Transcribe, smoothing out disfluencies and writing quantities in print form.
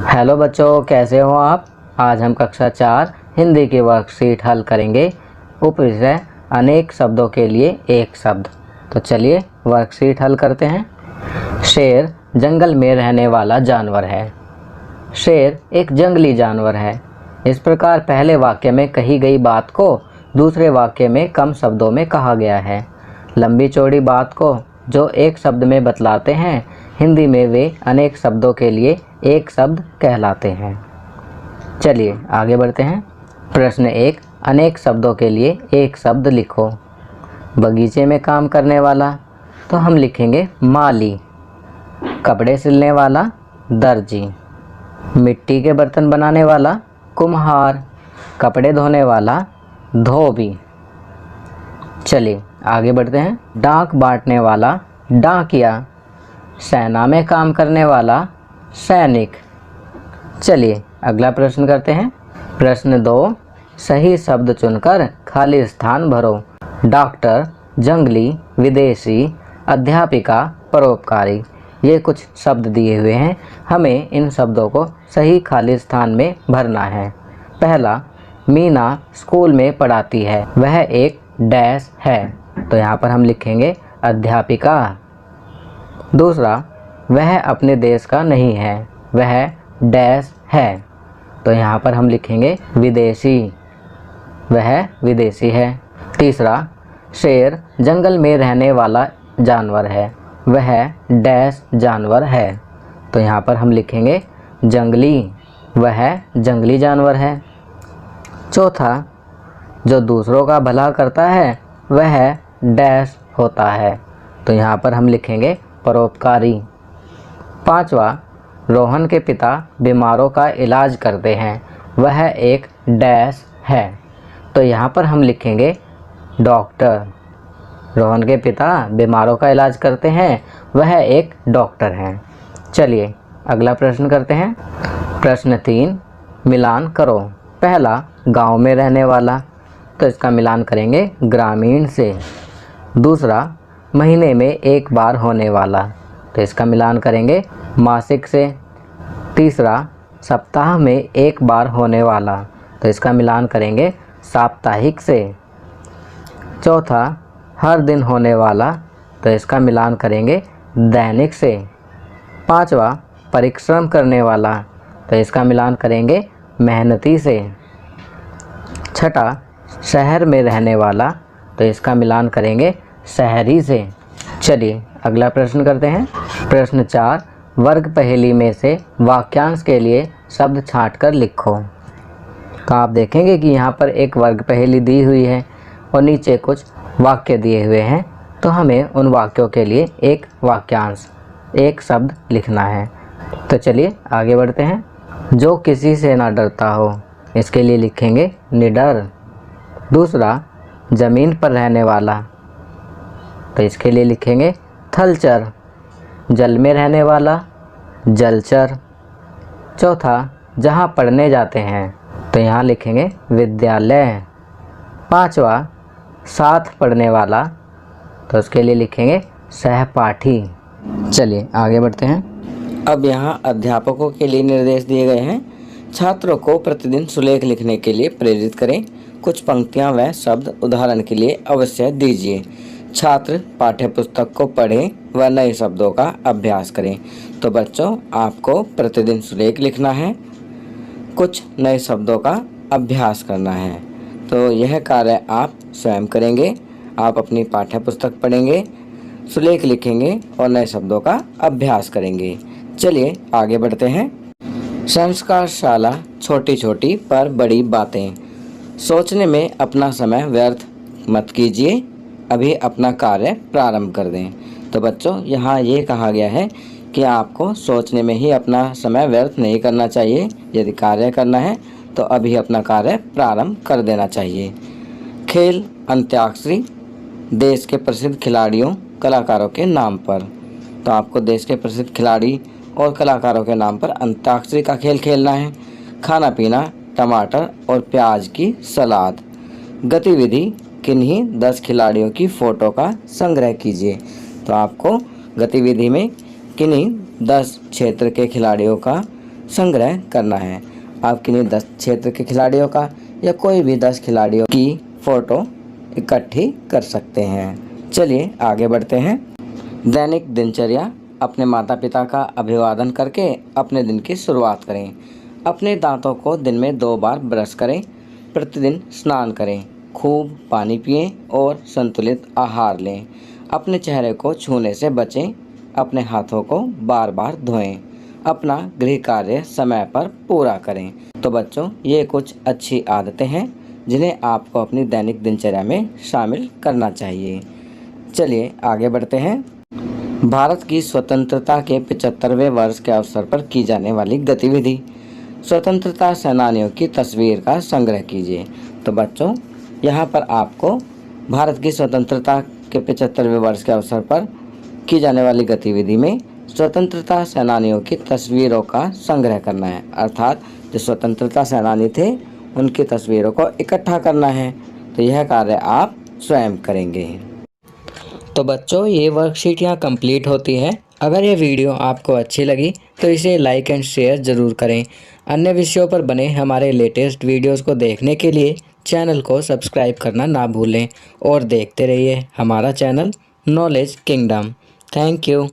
Hello बच्चों, कैसे हो आप। आज हम कक्षा 4 हिंदी की वर्कशीट हल करेंगे। उपविषय अनेक शब्दों के लिए एक शब्द। तो चलिए वर्कशीट हल करते हैं। शेर जंगल में रहने वाला जानवर है। शेर एक जंगली जानवर है। इस प्रकार पहले वाक्य में कही गई बात को दूसरे वाक्य में कम शब्दों में कहा गया है। लंबी चौड़ी बात को जो एक शब्द में बतलाते हैं, हिंदी में वे अनेक शब्दों के लिए एक शब्द कहलाते हैं। चलिए आगे बढ़ते हैं। प्रश्न 1, अनेक शब्दों के लिए एक शब्द लिखो। बगीचे में काम करने वाला, तो हम लिखेंगे माली। कपड़े सिलने वाला, दर्जी। मिट्टी के बर्तन बनाने वाला, कुम्हार। कपड़े धोने वाला, धोबी। चलिए आगे बढ़ते हैं। डाक बांटने वाला, डाकिया। सेना में काम करने वाला, सैनिक। चलिए अगला प्रश्न करते हैं। प्रश्न 2, सही शब्द चुनकर खाली स्थान भरो। डॉक्टर, जंगली, विदेशी, अध्यापिका, परोपकारी। ये कुछ शब्द दिए हुए हैं, हमें इन शब्दों को सही खाली स्थान में भरना है। पहला, मीना स्कूल में पढ़ाती है, वह एक डैश है, तो यहाँ पर हम लिखेंगे अध्यापिका। दूसरा, वह अपने देश का नहीं है, वह डैश है, तो यहाँ पर हम लिखेंगे विदेशी, वह विदेशी है। तीसरा, शेर जंगल में रहने वाला जानवर है, वह डैश जानवर है, तो यहाँ पर हम लिखेंगे जंगली, वह जंगली जानवर है। चौथा, जो दूसरों का भला करता है वह डैश होता है, तो यहाँ पर हम लिखेंगे परोपकारी। पांचवा, रोहन के पिता बीमारों का इलाज करते हैं, वह एक डैश है, तो यहाँ पर हम लिखेंगे डॉक्टर। रोहन के पिता बीमारों का इलाज करते हैं, वह एक डॉक्टर हैं। चलिए अगला प्रश्न करते हैं। प्रश्न 3, मिलान करो। पहला, गांव में रहने वाला, तो इसका मिलान करेंगे ग्रामीण से। दूसरा, महीने में एक बार होने वाला, तो इसका मिलान करेंगे मासिक से। तीसरा, सप्ताह में एक बार होने वाला, तो इसका मिलान करेंगे साप्ताहिक से। चौथा, हर दिन होने वाला, तो इसका मिलान करेंगे दैनिक से। पांचवा, परिश्रम करने वाला, तो इसका मिलान करेंगे मेहनती से। छठा, शहर में रहने वाला, तो इसका मिलान करेंगे शहरी से। चलिए अगला प्रश्न करते हैं। प्रश्न 4, वर्ग पहेली में से वाक्यांश के लिए शब्द छांटकर लिखो। तो आप देखेंगे कि यहाँ पर एक वर्ग पहेली दी हुई है और नीचे कुछ वाक्य दिए हुए हैं, तो हमें उन वाक्यों के लिए एक वाक्यांश, एक शब्द लिखना है। तो चलिए आगे बढ़ते हैं। जो किसी से ना डरता हो, इसके लिए लिखेंगे निडर। दूसरा, ज़मीन पर रहने वाला, तो इसके लिए लिखेंगे थलचर। जल में रहने वाला, जलचर। चौथा, जहाँ पढ़ने जाते हैं, तो यहाँ लिखेंगे विद्यालय। पांचवा, साथ पढ़ने वाला, तो उसके लिए लिखेंगे सहपाठी। चलिए आगे बढ़ते हैं। अब यहाँ अध्यापकों के लिए निर्देश दिए गए हैं। छात्रों को प्रतिदिन सुलेख लिखने के लिए प्रेरित करें। कुछ पंक्तियाँ व शब्द उदाहरण के लिए अवश्य दीजिए। छात्र पाठ्यपुस्तक को पढ़ें व नए शब्दों का अभ्यास करें। तो बच्चों, आपको प्रतिदिन सुलेख लिखना है, कुछ नए शब्दों का अभ्यास करना है। तो यह कार्य आप स्वयं करेंगे। आप अपनी पाठ्यपुस्तक पढ़ेंगे, सुलेख लिखेंगे और नए शब्दों का अभ्यास करेंगे। चलिए आगे बढ़ते हैं। संस्कारशाला छोटी छोटी पर बड़ी बातें। सोचने में अपना समय व्यर्थ मत कीजिए, अभी अपना कार्य प्रारंभ कर दें। तो बच्चों, यहाँ ये कहा गया है कि आपको सोचने में ही अपना समय व्यर्थ नहीं करना चाहिए। यदि कार्य करना है तो अभी अपना कार्य प्रारंभ कर देना चाहिए। खेल अंत्याक्षरी, देश के प्रसिद्ध खिलाड़ियों कलाकारों के नाम पर। तो आपको देश के प्रसिद्ध खिलाड़ी और कलाकारों के नाम पर अंत्याक्षरी का खेल खेलना है। खाना पीना, टमाटर और प्याज की सलाद। गतिविधि, किन्हीं 10 खिलाड़ियों की फ़ोटो का संग्रह कीजिए। तो आपको गतिविधि में किन्हीं 10 क्षेत्र के खिलाड़ियों का संग्रह करना है। आप किन्हीं 10 क्षेत्र के खिलाड़ियों का या कोई भी 10 खिलाड़ियों की फ़ोटो इकट्ठी कर सकते हैं। चलिए आगे बढ़ते हैं। दैनिक दिनचर्या। अपने माता पिता का अभिवादन करके अपने दिन की शुरुआत करें। अपने दांतों को दिन में 2 बार ब्रश करें। प्रतिदिन स्नान करें। खूब पानी पिएं और संतुलित आहार लें। अपने चेहरे को छूने से बचें। अपने हाथों को बार बार धोएं। अपना गृह कार्य समय पर पूरा करें। तो बच्चों, ये कुछ अच्छी आदतें हैं जिन्हें आपको अपनी दैनिक दिनचर्या में शामिल करना चाहिए। चलिए आगे बढ़ते हैं। भारत की स्वतंत्रता के 75वें वर्ष के अवसर पर की जाने वाली गतिविधि। स्वतंत्रता सेनानियों की तस्वीर का संग्रह कीजिए। तो बच्चों, यहाँ पर आपको भारत की स्वतंत्रता के 75वें वर्ष के अवसर पर की जाने वाली गतिविधि में स्वतंत्रता सेनानियों की तस्वीरों का संग्रह करना है। अर्थात जो स्वतंत्रता सेनानी थे उनकी तस्वीरों को इकट्ठा करना है। तो यह कार्य आप स्वयं करेंगे। तो बच्चों, ये वर्कशीट यहाँ कंप्लीट होती है। अगर ये वीडियो आपको अच्छी लगी तो इसे लाइक एंड शेयर ज़रूर करें। अन्य विषयों पर बने हमारे लेटेस्ट वीडियोस को देखने के लिए चैनल को सब्सक्राइब करना ना भूलें और देखते रहिए हमारा channel knowledge kingdom. Thank you.